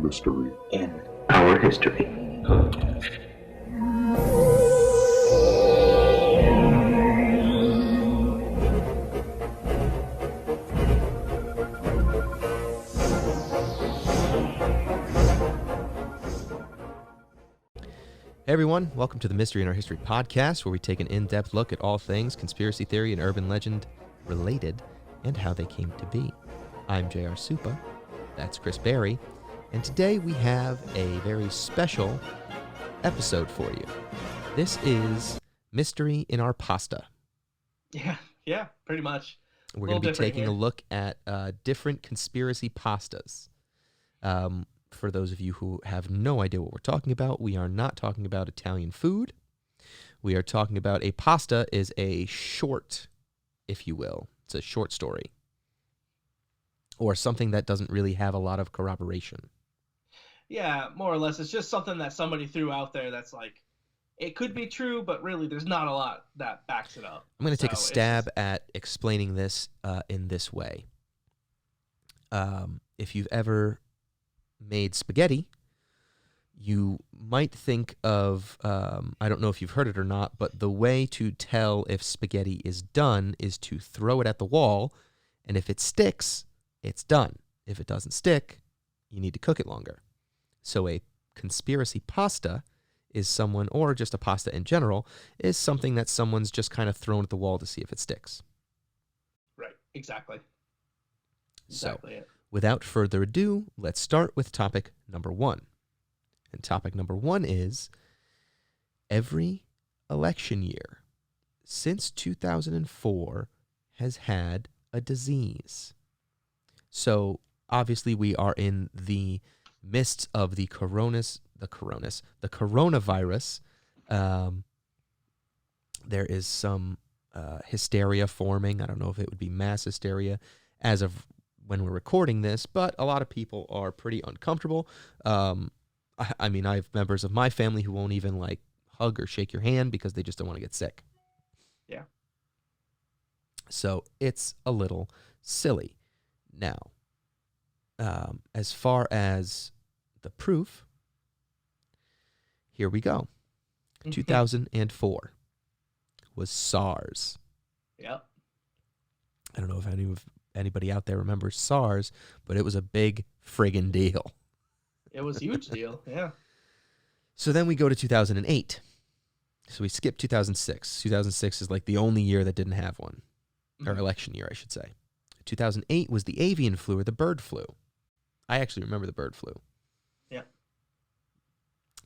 mystery in our history. Hey everyone, welcome to the Mystery in Our History podcast, where we take an in-depth look at all things conspiracy theory and urban legend related and how they came to be. I'm J.R. Supa, that's Chris Berry, and today we have a very special episode for you. This is Mystery in Our Pasta. Yeah, pretty much. We're going to be taking a look at different conspiracy pastas. For those of you who have no idea what we're talking about, we are not talking about Italian food. We are talking about a pasta is a short, if you will. It's a short story. Or something that doesn't really have a lot of corroboration. Yeah, more or less. It's just something that somebody threw out there that's like, it could be true, but really there's not a lot that backs it up. I'm going to take a stab at explaining this in this way. If you've ever made spaghetti, you might think of, I don't know if you've heard it or not, but the way to tell if spaghetti is done is to throw it at the wall, and if it sticks, it's done. If it doesn't stick, you need to cook it longer. So a conspiracy pasta is someone, or just a pasta in general, is something that someone's just kind of thrown at the wall to see if it sticks. Right, exactly. So, it. without further ado, let's start with topic number one. And topic number one is, every election year since 2004 has had a disease. So, obviously, we are in the midst of the coronavirus. There is some hysteria forming. I don't know if it would be mass hysteria as of when we're recording this, but a lot of people are pretty uncomfortable. I mean, I have members of my family who won't even like hug or shake your hand because they just don't want to get sick. Yeah. So it's a little silly. Now, as far as the proof, here we go. 2004 was SARS. Yep. I don't know if anybody out there remembers SARS, but it was a big friggin' deal. It was a huge deal, yeah. So then we go to 2008. So we skip 2006. 2006 is like the only year that didn't have one, or election year, I should say. 2008 was the avian flu, or the bird flu. I actually remember the bird flu. Yeah.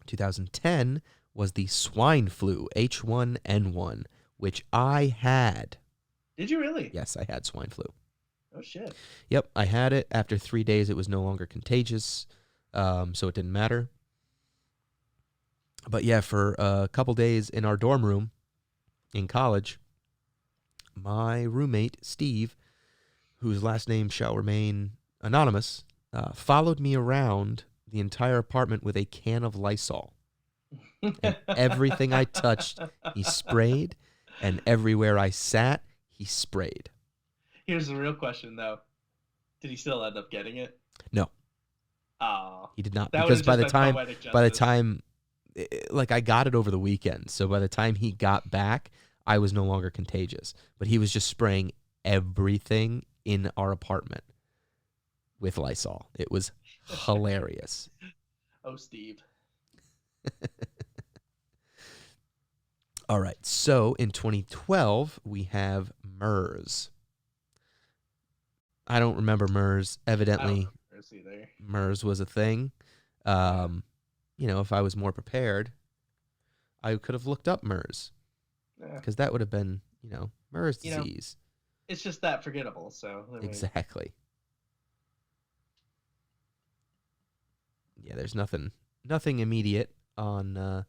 2010 was the swine flu, H1N1, which I had. Did you really? Yes, I had swine flu. Oh, shit. Yep, I had it. After 3 days, it was no longer contagious, so it didn't matter. But yeah, for a couple days in our dorm room in college, my roommate, Steve, whose last name shall remain anonymous, followed me around the entire apartment with a can of Lysol. And everything I touched, he sprayed, and everywhere I sat, he sprayed. Here's the real question, though. Did he still end up getting it? No. Oh. He did not, because by the time, like, I got it over the weekend, so by the time he got back, I was no longer contagious. But he was just spraying everything in our apartment with Lysol. It was hilarious. Oh, Steve. All right, so in 2012, we have MERS. I don't remember MERS. Evidently, I don't remember MERS either. MERS was a thing. You know, if I was more prepared, I could have looked up MERS. Because that would have been, you know, MERS disease. It's just that forgettable, so. Exactly. Yeah, there's nothing immediate on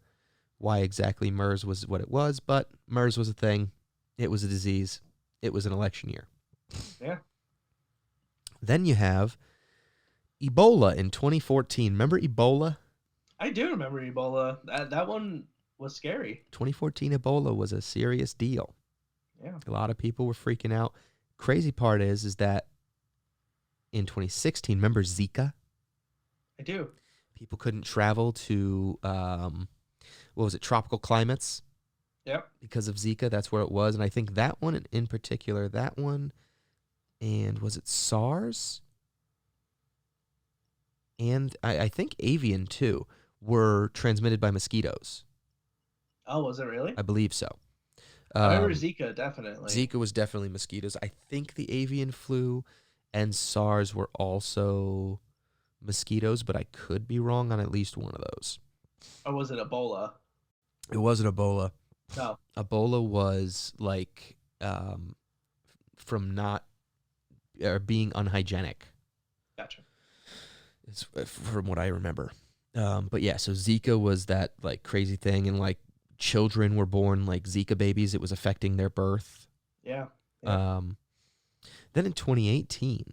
why exactly MERS was what it was, but MERS was a thing. It was a disease. It was an election year. Yeah. Then you have Ebola in 2014. Remember Ebola? I do remember Ebola. That one was scary. 2014 Ebola was a serious deal. Yeah. A lot of people were freaking out. Crazy part is that in 2016, remember Zika? I do. People couldn't travel to what was it, tropical climates Yep. because of Zika. That's where it was, and I think that one in particular, that one, and was it SARS? And I think avian too were transmitted by mosquitoes. Oh, was it really? I believe so. I remember Zika, definitely. Zika was definitely mosquitoes. I think the avian flu and SARS were also mosquitoes, but I could be wrong on at least one of those. Or was it Ebola? It wasn't Ebola. No. Ebola was like from not being unhygienic. Gotcha. It's from what I remember. But yeah, so Zika was that like crazy thing, and like children were born like Zika babies. It was affecting their birth. Yeah. Then in 2018,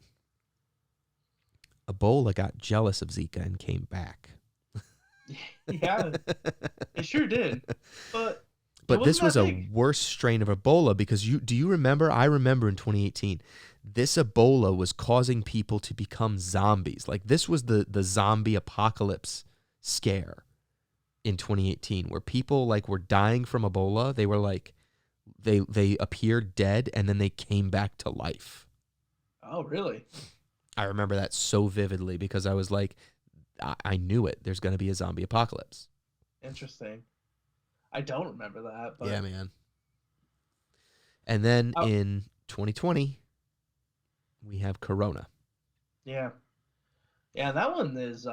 Ebola got jealous of Zika and came back. Yeah, it sure did. But this was that a big. worse strain of Ebola because do you remember? I remember in 2018, this Ebola was causing people to become zombies. Like this was the zombie apocalypse scare in 2018, where people like were dying from Ebola. They were like, they appeared dead and then they came back to life. Oh, really? I remember that so vividly because I was like, I knew it. There's going to be a zombie apocalypse. Interesting. I don't remember that. But... Yeah, man. And then in 2020, we have Corona. Yeah. Yeah, that one is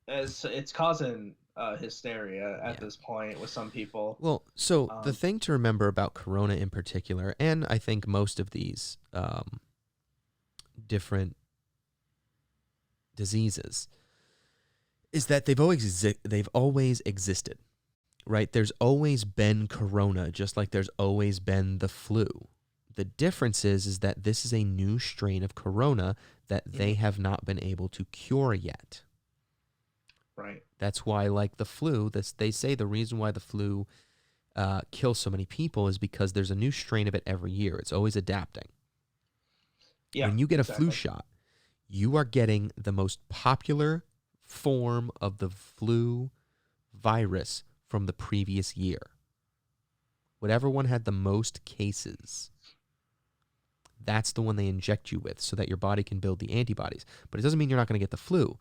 it's causing hysteria at this point with some people. Well, so the thing to remember about Corona in particular, and I think most of these different diseases, is that they've always existed, right? There's always been Corona, just like there's always been the flu. The difference is that this is a new strain of Corona that they have not been able to cure yet. Right. That's why, like the flu, they say the reason why the flu kills so many people is because there's a new strain of it every year. It's always adapting. Yeah. When you get a flu shot, you are getting the most popular form of the flu virus from the previous year. Whatever one had the most cases, that's the one they inject you with so that your body can build the antibodies. But it doesn't mean you're not going to get the flu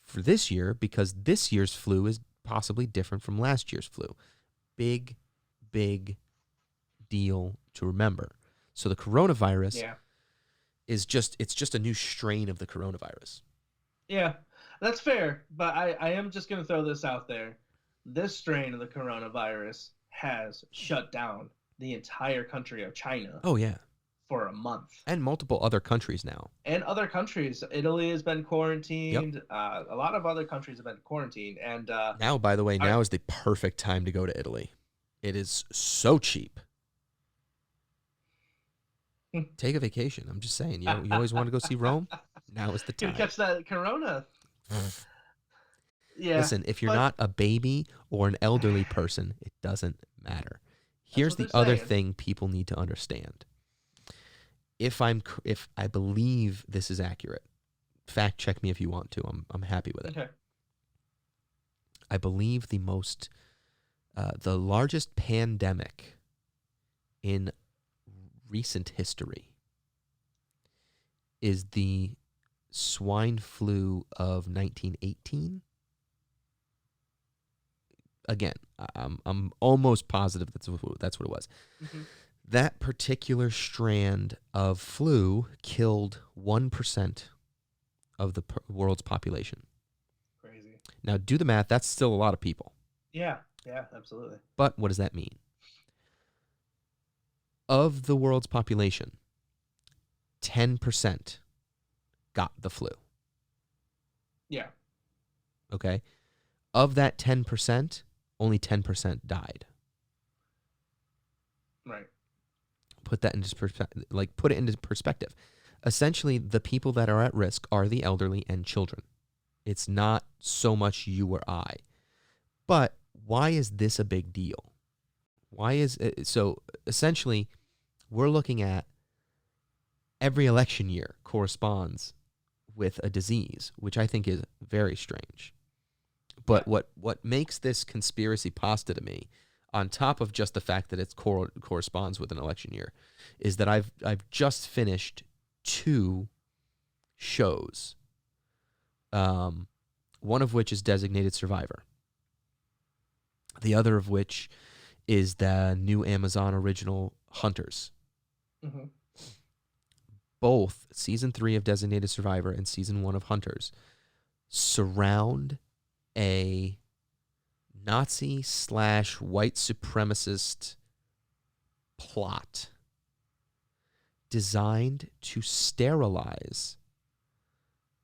for this year, because this year's flu is possibly different from last year's flu. Big, big deal to remember. So the coronavirus is just a new strain of the coronavirus. Yeah, that's fair. But I am just going to throw this out there. This strain of the coronavirus has shut down the entire country of China. Oh, yeah. For a month. And multiple other countries now. And other countries. Italy has been quarantined. Yep. A lot of other countries have been quarantined. And now, by the way, now is the perfect time to go to Italy. It is so cheap. Take a vacation. I'm just saying. You always want to go see Rome? Now is the time. You catch that corona. Yeah. Listen, if you're not a baby or an elderly person, it doesn't matter. Here's the other thing people need to understand. If I believe this is accurate, fact check me if you want to. I'm happy with it. Okay. I believe the largest pandemic in recent history is the swine flu of 1918. Again, I'm almost positive that's what it was. Mm-hmm. That particular strand of flu killed 1% of the world's population. Crazy. Now, do the math. That's still a lot of people. Yeah, absolutely. But what does that mean? Of the world's population, 10% got the flu. Yeah. Okay? Of that 10%, only 10% died. Right. Put it into perspective. Essentially, the people that are at risk are the elderly and children. It's not so much you or I. But why is this a big deal? So essentially, we're looking at every election year corresponds with a disease, which I think is very strange. But what makes this conspiracy pasta to me, on top of just the fact that it corresponds with an election year, is that I've just finished 2 shows, one of which is Designated Survivor, the other of which is the new Amazon original Hunters. Mm-hmm. Both season 3 of Designated Survivor and season 1 of Hunters surround a Nazi/white supremacist plot designed to sterilize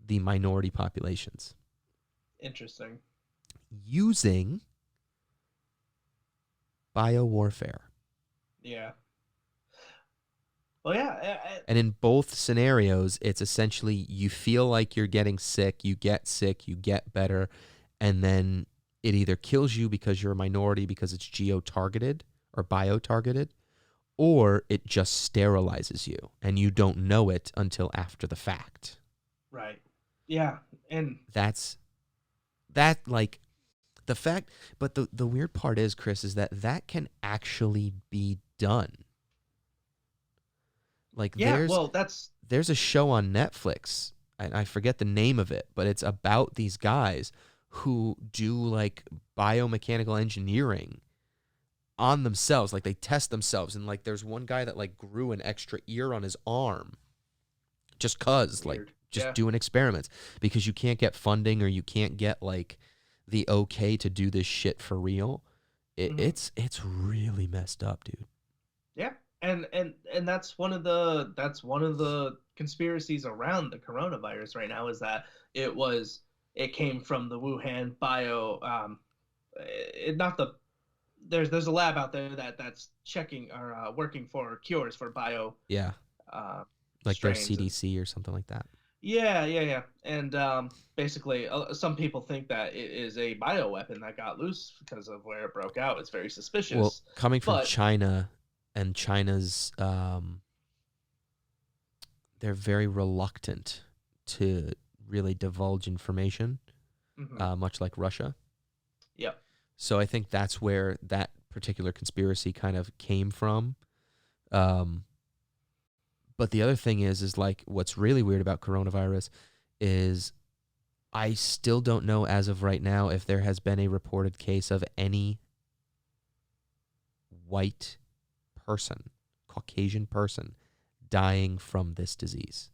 the minority populations Interesting. using biowarfare. Yeah. Well, yeah. And in both scenarios, it's essentially you feel like you're getting sick, you get better, and then it either kills you because you're a minority because it's geo-targeted or bio-targeted, or it just sterilizes you, and you don't know it until after the fact. Right. Yeah. And That's like the fact, but the weird part is, Chris, is that can actually be done. Like there's a show on Netflix, and I forget the name of it, but it's about these guys who do like biomechanical engineering on themselves. Like they test themselves, and like there's one guy that like grew an extra ear on his arm just cuz like just doing experiments, because you can't get funding or you can't get like the okay to do this shit for real. It's really messed up, dude. Yeah. And that's one of the conspiracies around the coronavirus right now, is that it came from the Wuhan there's a lab out there that's checking or working for cures for bio like their strains CDC or something like that. Yeah. And basically, some people think that it is a bioweapon that got loose because of where it broke out. It's very suspicious. Well, coming from China, and China's, they're very reluctant to really divulge information, much like Russia. Yep. So I think that's where that particular conspiracy kind of came from. But the other thing is like what's really weird about coronavirus is I still don't know as of right now if there has been a reported case of any white person, Caucasian person, dying from this disease.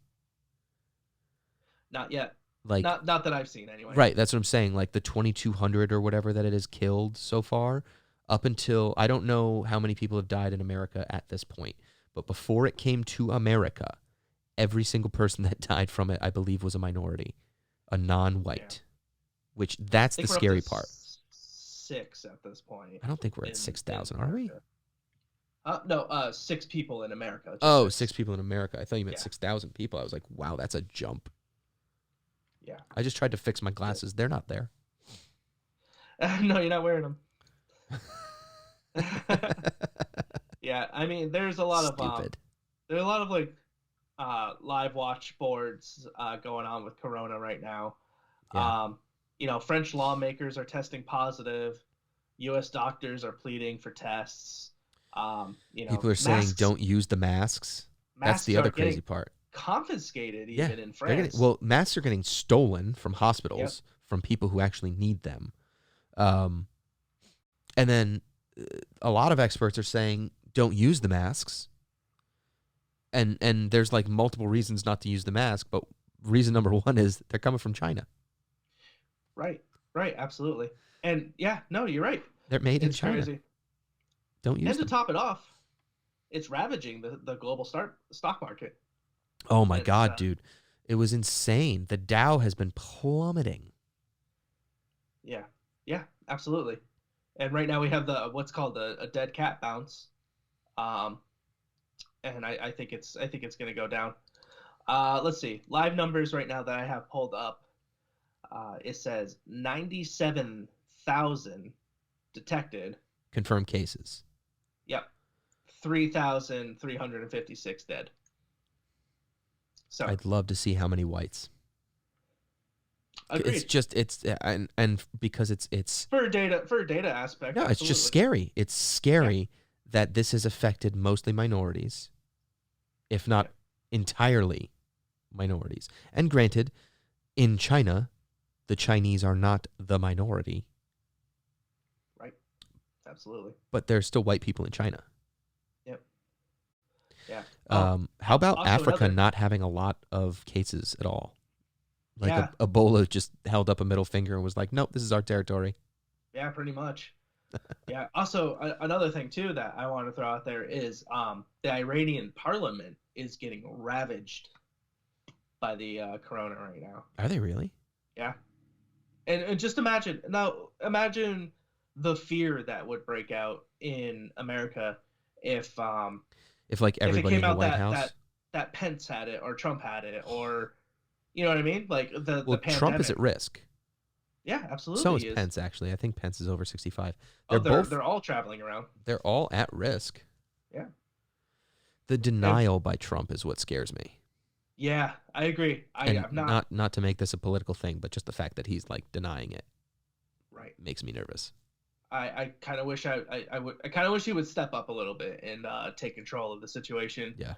Not yet. Like not that I've seen anyway. Right, that's what I'm saying. Like the 2,200 or whatever that it has killed so far, up until, I don't know how many people have died in America at this point, but before it came to America, every single person that died from it, I believe, was a minority, a non-white, which that's the scary part. 6 at this point. I don't think we're at 6,000, are we? No, 6 people in America. Oh, 6 people in America. I thought you meant 6,000 people. I was like, wow, that's a jump. Yeah. I just tried to fix my glasses. They're not there. No, you're not wearing them. Yeah, I mean, there's a lot Stupid. There's a lot of like live watch boards going on with Corona right now. Yeah. French lawmakers are testing positive. U.S. doctors are pleading for tests. People are saying don't use the masks. That's the other crazy part. Confiscated even in France. Masks are getting stolen from hospitals from people who actually need them. And then a lot of experts are saying don't use the masks. And there's like multiple reasons not to use the mask, but reason number one is they're coming from China. Right, absolutely. And yeah, no, you're right. They're made in China. Crazy. Don't use them. And to top it off, it's ravaging the global stock market. Oh my God, dude. It was insane. The Dow has been plummeting. Yeah, absolutely. And right now we have what's called a dead cat bounce. And I think it's going to go down. Let's see. Live numbers right now that I have pulled up. It says 97,000 detected. Confirmed cases. Yep. 3,356 dead. So I'd love to see how many whites. Agreed. And because it's For a data aspect, no, it's absolutely. just scary. It's scary that this has affected mostly minorities, if not entirely minorities. And granted, in China, the Chinese are not the minority, Right. Absolutely. but there's still white people in China. Yep. Yeah. How about Also Africa another. not having a lot of cases at all? Like Yeah. Ebola just held up a middle finger and was like, nope, this is our territory. Yeah. Pretty much. Yeah. Also, another thing too that I want to throw out there is the Iranian parliament is getting ravaged by the corona right now. Are they really? Yeah. And just imagine now. Imagine the fear that would break out in America if If like if it everybody came in the out White that House. Pence had it or Trump had it or you know what I mean? Like the Well, Trump is pandemic. at risk. Yeah, So absolutely is he is. Pence, actually. I think Pence is over 65. Oh, They're both, they're all traveling around. they're all at risk. Yeah. The And denial by Trump is what scares me. yeah, I agree. And I'm not not to make this a political thing, but just the fact that he's like denying it right. makes me nervous. I kind of wish I kind of wish he would step up a little bit and take control of the situation. Yeah.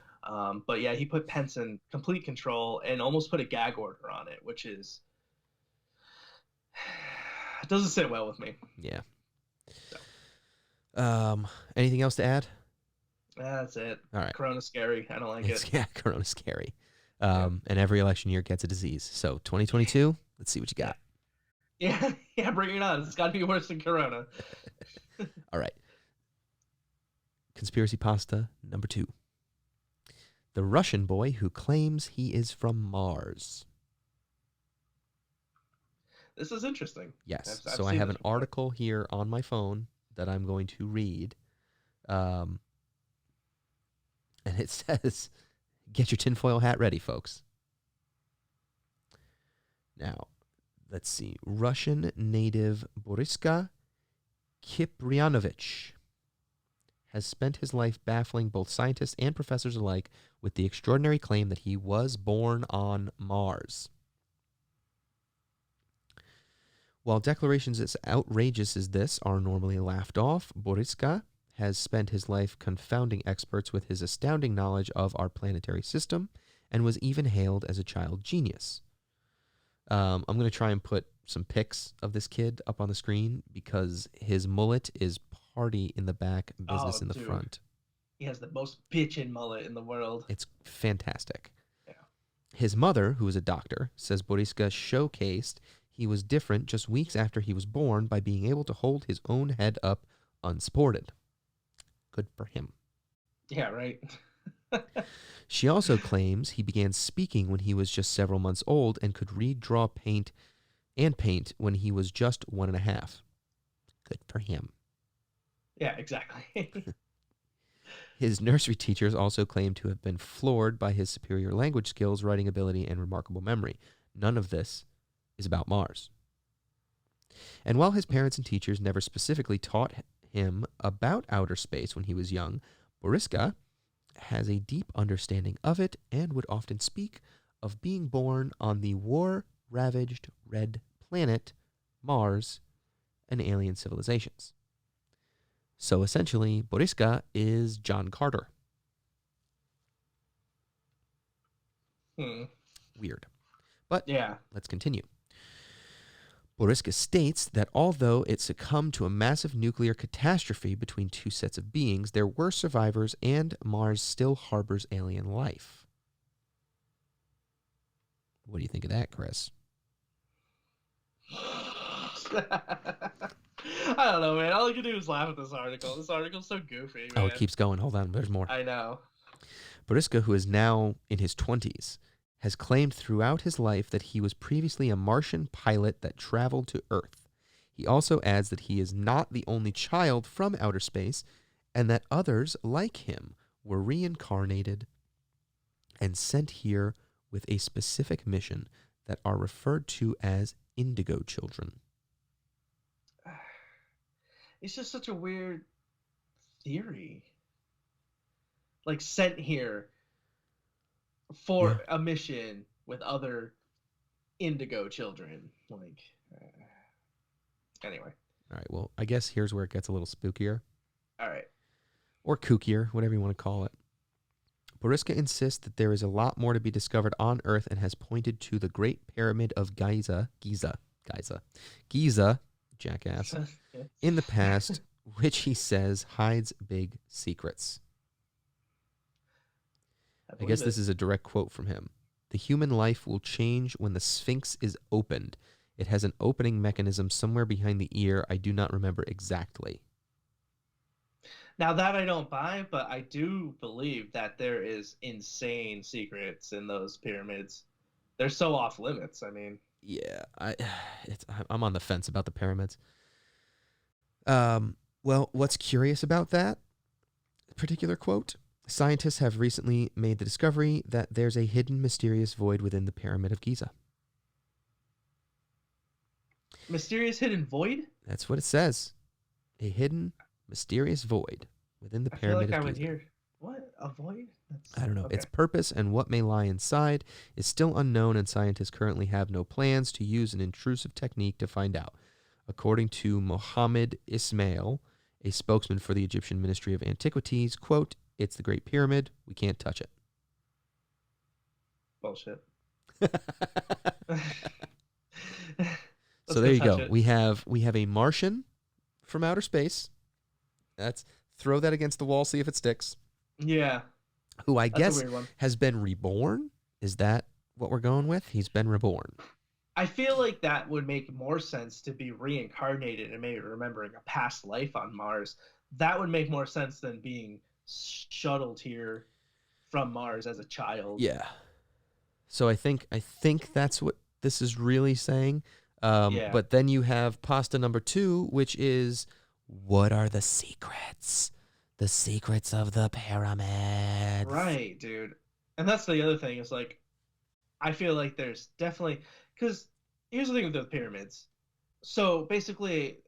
But yeah, he put Pence in complete control and almost put a gag order on it, which is it doesn't sit well with me. Yeah. So. Anything else to add? That's it. All right. Corona's scary. I don't like it. Yeah, Corona's scary. And every election year gets a disease. So 2022, let's see what you got. Yeah, yeah, bring it on. It's got to be worse than Corona. All right. Conspiracy pasta number 2. The Russian boy who claims he is from Mars. This is interesting. Yes. I've So I seen have this an before. article here on my phone that I'm going to read. And it says, get your tinfoil hat ready, folks. Now, let's see. Russian native Boriska Kiprianovich has spent his life baffling both scientists and professors alike with the extraordinary claim that he was born on Mars. While declarations as outrageous as this are normally laughed off, Boriska has spent his life confounding experts with his astounding knowledge of our planetary system and was even hailed as a child genius. I'm going to try and put some pics of this kid up on the screen because his mullet is party in the back, business in the front. He has the most bitchin' mullet in the world. It's fantastic. Yeah. His mother, who is a doctor, says Boriska showcased he was different just weeks after he was born by being able to hold his own head up unsupported. Good for him. Yeah, right. She also claims he began speaking when he was just several months old and could read, draw, paint when he was just 1.5. Good for him. Yeah, exactly. His nursery teachers also claim to have been floored by his superior language skills, writing ability, and remarkable memory. None of this is about Mars. And while his parents and teachers never specifically taught him about outer space when he was young, Boriska has a deep understanding of it and would often speak of being born on the war-ravaged red planet Mars and alien civilizations. So essentially, Boriska is John Carter. Weird. But yeah. Let's continue. Boriska states that although it succumbed to a massive nuclear catastrophe between two sets of beings, there were survivors and Mars still harbors alien life. What do you think of that, Chris? I don't know, man. All I can do is laugh at this article. This article's so goofy, man. Oh, it keeps going. Hold on. There's more. I know. Boriska, who is now in his 20s, has claimed throughout his life that he was previously a Martian pilot that traveled to Earth. He also adds that he is not the only child from outer space and that others like him were reincarnated and sent here with a specific mission that are referred to as indigo children. It's just such a weird theory. Like, sent here for a mission with other indigo children. Like, anyway. All right. Well, I guess here's where it gets a little spookier. All right. Or kookier, whatever you want to call it. Boriska insists that there is a lot more to be discovered on Earth and has pointed to the Great Pyramid of Giza, jackass, in the past, which he says hides big secrets. I guess this is a direct quote from him. The human life will change when the Sphinx is opened. It has an opening mechanism somewhere behind the ear. I do not remember exactly. Now that I don't buy, but I do believe that there is insane secrets in those pyramids. They're so off limits. I mean, yeah, I'm on the fence about the pyramids. Well, what's curious about that particular quote? Scientists have recently made the discovery that there's a hidden mysterious void within the Pyramid of Giza. Mysterious hidden void? That's what it says. A hidden mysterious void within the Pyramid of Giza. I would hear, what? A void? I don't know. Okay. Its purpose and what may lie inside is still unknown, and scientists currently have no plans to use an intrusive technique to find out. According to Mohammed Ismail, a spokesman for the Egyptian Ministry of Antiquities, quote, "It's the Great Pyramid. We can't touch it." Bullshit. So there you go. We have a Martian from outer space. Throw that against the wall, see if it sticks. Yeah. Who I guess has been reborn. Is that what we're going with? He's been reborn. I feel like that would make more sense to be reincarnated and maybe remembering a past life on Mars. That would make more sense than being shuttled here from Mars as a child. Yeah. So I think that's what this is really saying. But then you have pasta number 2, which is, what are the secrets? The secrets of the pyramids. Right, dude. And that's the other thing is, like, I feel like there's definitely, because here's the thing with the pyramids. So basically,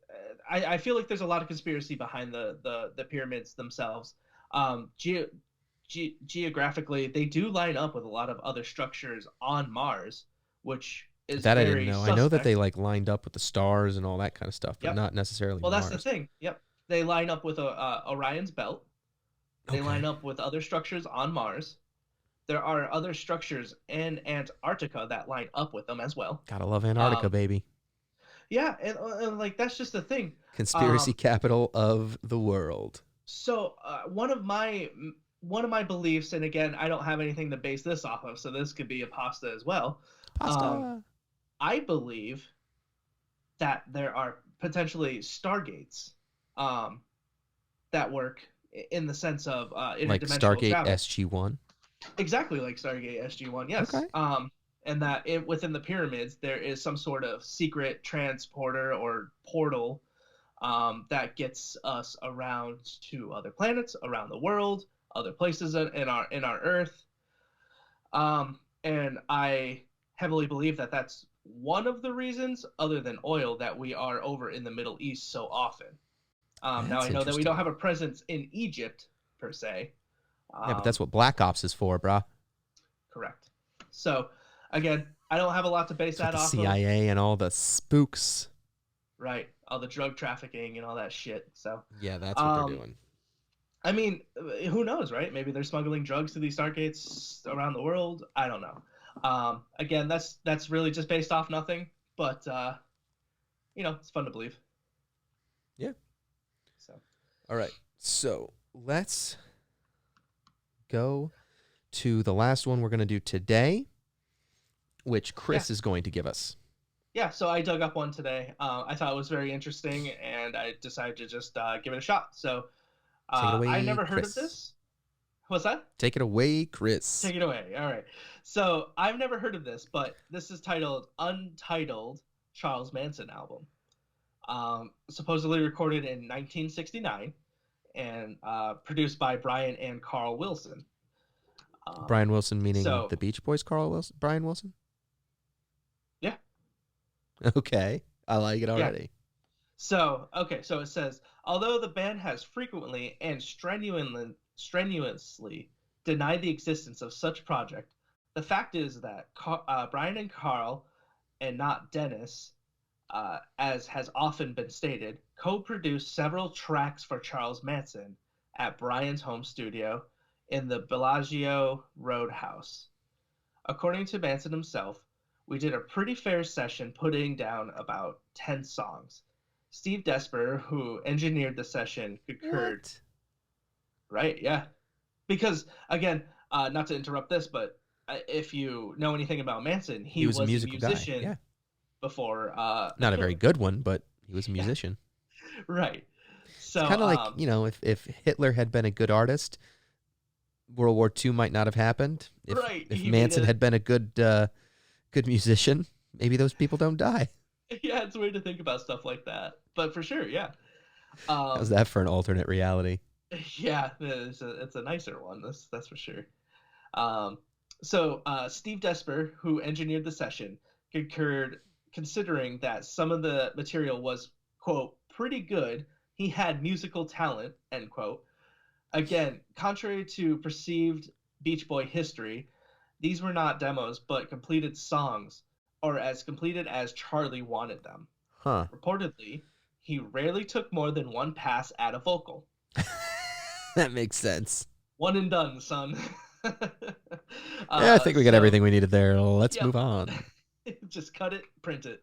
I feel like there's a lot of conspiracy behind the pyramids themselves. Geographically, they do line up with a lot of other structures on Mars, which is that very I didn't know. suspect. I know that they like lined up with the stars and all that kind of stuff, but not necessarily. Well, Mars. that's the thing. Yep, they line up with Orion's belt. They Okay. line up with other structures on Mars. There are other structures in Antarctica that line up with them as well. Gotta love Antarctica, baby. Yeah, and like that's just the thing. Conspiracy capital of the world. So one of my beliefs, and again, I don't have anything to base this off of, so this could be a pasta as well. Pasta. I believe that there are potentially stargates that work in the sense of interdimensional like Stargate travel. SG-1. Exactly like Stargate SG-1, yes. Okay. And that within the pyramids there is some sort of secret transporter or portal that gets us around to other planets, around the world, other places in our Earth. And I heavily believe that that's one of the reasons, other than oil, that we are over in the Middle East so often. Now I know that we don't have a presence in Egypt per se. Yeah, but that's what Black Ops is for, brah. Correct. So, again, I don't have a lot to base that off of. The CIA and all the spooks. Right. All the drug trafficking and all that shit. So. Yeah, that's what they're doing. I mean, who knows, right? Maybe they're smuggling drugs to these stargates around the world. I don't know. Again, that's really just based off nothing, but it's fun to believe. Yeah. So. All right. So let's go to the last one we're going to do today, which Chris is going to give us. Yeah, so I dug up one today. I thought it was very interesting, and I decided to just give it a shot. So I never heard of this. What's that? Take it away, Chris. Take it away. All right. So I've never heard of this, but this is titled Untitled Charles Manson Album. Supposedly recorded in 1969 and produced by Brian and Carl Wilson. Brian Wilson meaning the Beach Boys Brian Wilson? Yeah. Okay. I like it already. Yeah. So it says, although the band has frequently and strenuously denied the existence of such project, the fact is that Brian and Carl and not Dennis, as has often been stated, co-produced several tracks for Charles Manson at Brian's home studio in the Bellagio Roadhouse. According to Manson himself, we did a pretty fair session putting down about 10 songs. Steve Desper, who engineered the session, concurred. What? Right, yeah. Because, again, not to interrupt this, but if you know anything about Manson, he was a was musical guy. musician Yeah. before. Not a very good one, but he was a musician. Right. So It's kind of like, if Hitler had been a good artist, World War II might not have happened. If Manson had been a good musician, maybe those people don't die. Yeah, it's weird to think about stuff like that, but for sure, yeah. How's that for an alternate reality? Yeah, it's a nicer one. That's for sure. So Steve Desper, who engineered the session, concurred, considering that some of the material was, quote, pretty good. He had musical talent, end quote. Again, contrary to perceived Beach Boy history, these were not demos, but completed songs, or as completed as Charlie wanted them. Huh. Reportedly, he rarely took more than one pass at a vocal. That makes sense. One and done, son. Yeah, I think we got everything we needed there. Let's move on. Just cut it, print it.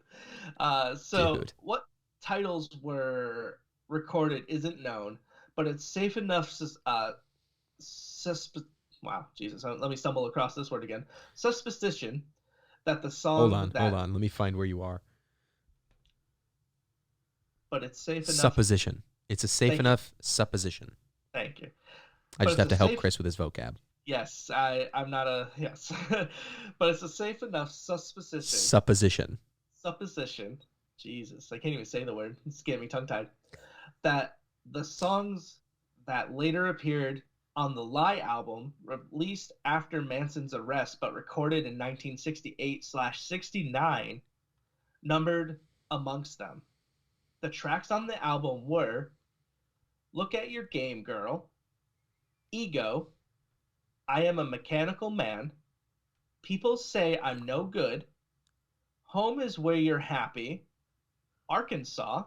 Dude. What titles were recorded isn't known, but it's safe enough. Wow, Jesus, let me stumble across this word again. Suspicion that the song. Hold on. Let me find where you are. But it's safe enough. Supposition. It's a safe enough supposition. Thank you. I just have to help Chris with his vocab. Yes, I'm not a yes, but it's a safe enough supposition. Supposition. Jesus, I can't even say the word. It's getting me tongue-tied. That the songs that later appeared on the Lie album, released after Manson's arrest but recorded in 1968/69, numbered amongst them. The tracks on the album were Look at Your Game Girl, Ego, I Am a Mechanical Man, People Say I'm No Good, Home is Where You're Happy, Arkansas,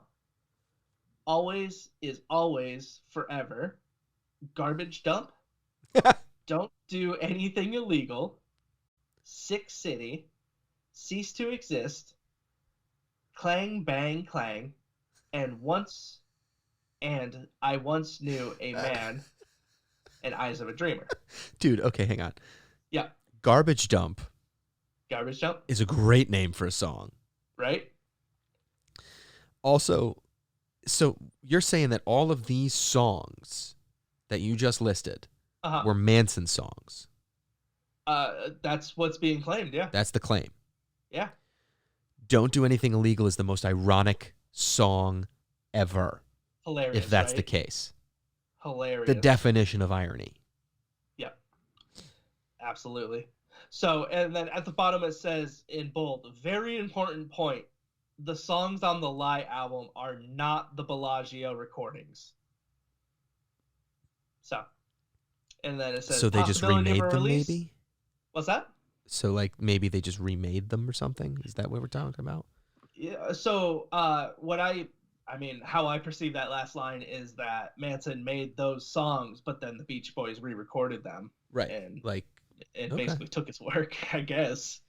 Always is Always Forever, Garbage Dump, Don't Do Anything Illegal, Sick City, Cease to Exist, Clang Bang Clang, and I Once Knew a Man, and Eyes of a Dreamer. Dude, okay, hang on. Yeah. Garbage Dump is a great name for a song. Right? Also, so you're saying that all of these songs that you just listed were Manson songs? That's what's being claimed, yeah. That's the claim. Yeah. Don't Do Anything Illegal is the most ironic song ever. Hilarious, if that's right? the case. Hilarious. The definition of irony. Yeah. Absolutely. So, and then at the bottom it says in bold, very important point, the songs on the Lie album are not the Bellagio recordings. So, and then it says, so they just remade them, maybe? What's that? So, like, maybe they just remade them or something? Is that what we're talking about? Yeah. So, how I perceive that last line is that Manson made those songs, but then the Beach Boys re-recorded them. Right. And it basically took his work, I guess.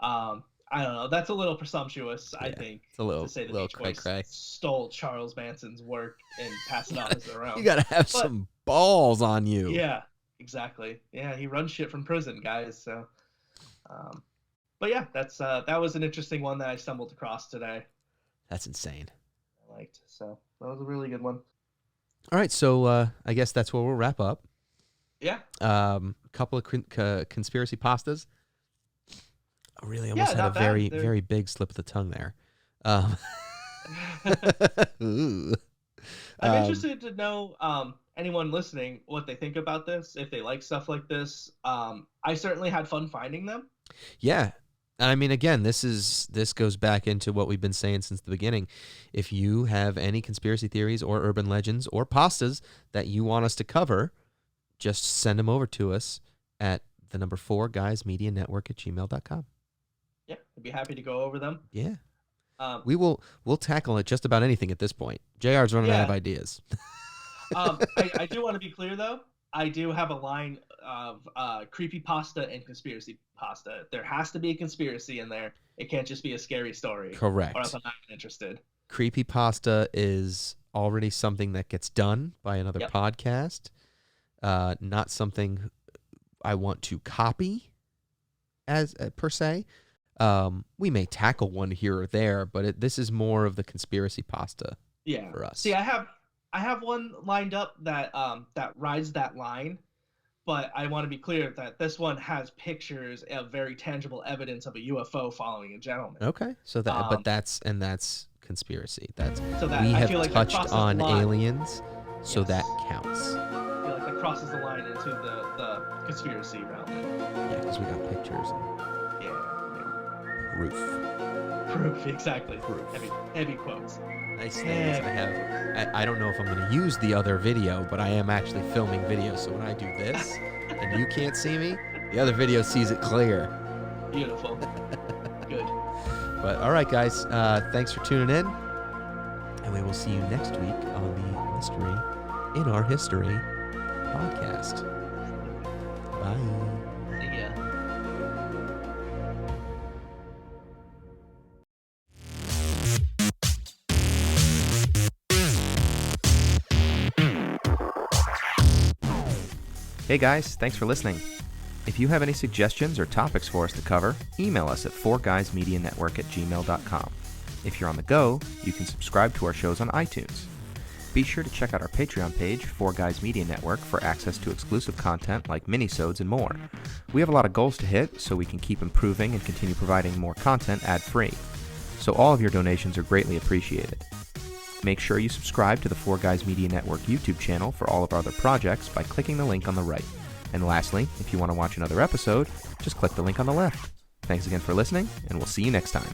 I don't know. That's a little presumptuous, I think. It's a little, to say the little Beach Boys stole Charles Manson's work and passed it on as their own. You gotta have some balls on you. Yeah, exactly. Yeah, he runs shit from prison, guys. So, but yeah, that was an interesting one that I stumbled across today. That's insane. I liked. So that was a really good one. All right, so I guess that's where we'll wrap up. Yeah. A couple of conspiracy pastas. I really almost had a very, very big slip of the tongue there. I'm interested to know anyone listening what they think about this, if they like stuff like this. I certainly had fun finding them. Yeah. And I mean, again, this goes back into what we've been saying since the beginning. If you have any conspiracy theories or urban legends or pastas that you want us to cover, just send them over to us at the number 4guysmedianetwork@gmail.com. Yeah, I'd be happy to go over them. Yeah. Um, We'll tackle it just about anything at this point. JR's running out of ideas. I do want to be clear though. I do have a line of creepypasta and conspiracy pasta. There has to be a conspiracy in there. It can't just be a scary story. Correct. Or else I'm not interested. Creepypasta is already something that gets done by another podcast. Not something I want to copy as per se. We may tackle one here or there, but this is more of the conspiracy pasta for us. See, I have one lined up that that rides that line, but I want to be clear that this one has pictures of very tangible evidence of a UFO following a gentleman. Okay, so that that's conspiracy. That's so that we I have feel like touched on aliens, so that counts. I feel like that crosses the line into the conspiracy realm. Yeah, because we got pictures and proof. Exactly. Proof. Heavy quotes. Nice things. I don't know if I'm going to use the other video, but I am actually filming video. So when I do this and you can't see me, the other video sees it clear. Beautiful. Good. But all right, guys. Thanks for tuning in. And we will see you next week on the Mystery in Our History podcast. Bye. See ya. Hey guys, thanks for listening. If you have any suggestions or topics for us to cover, email us at 4guysmedianetwork@gmail.com. If you're on the go, you can subscribe to our shows on iTunes. Be sure to check out our Patreon page, 4Guys Media Network, for access to exclusive content like minisodes and more. We have a lot of goals to hit, so we can keep improving and continue providing more content ad-free. So all of your donations are greatly appreciated. Make sure you subscribe to the 4Guys Media Network YouTube channel for all of our other projects by clicking the link on the right. And lastly, if you want to watch another episode, just click the link on the left. Thanks again for listening, and we'll see you next time.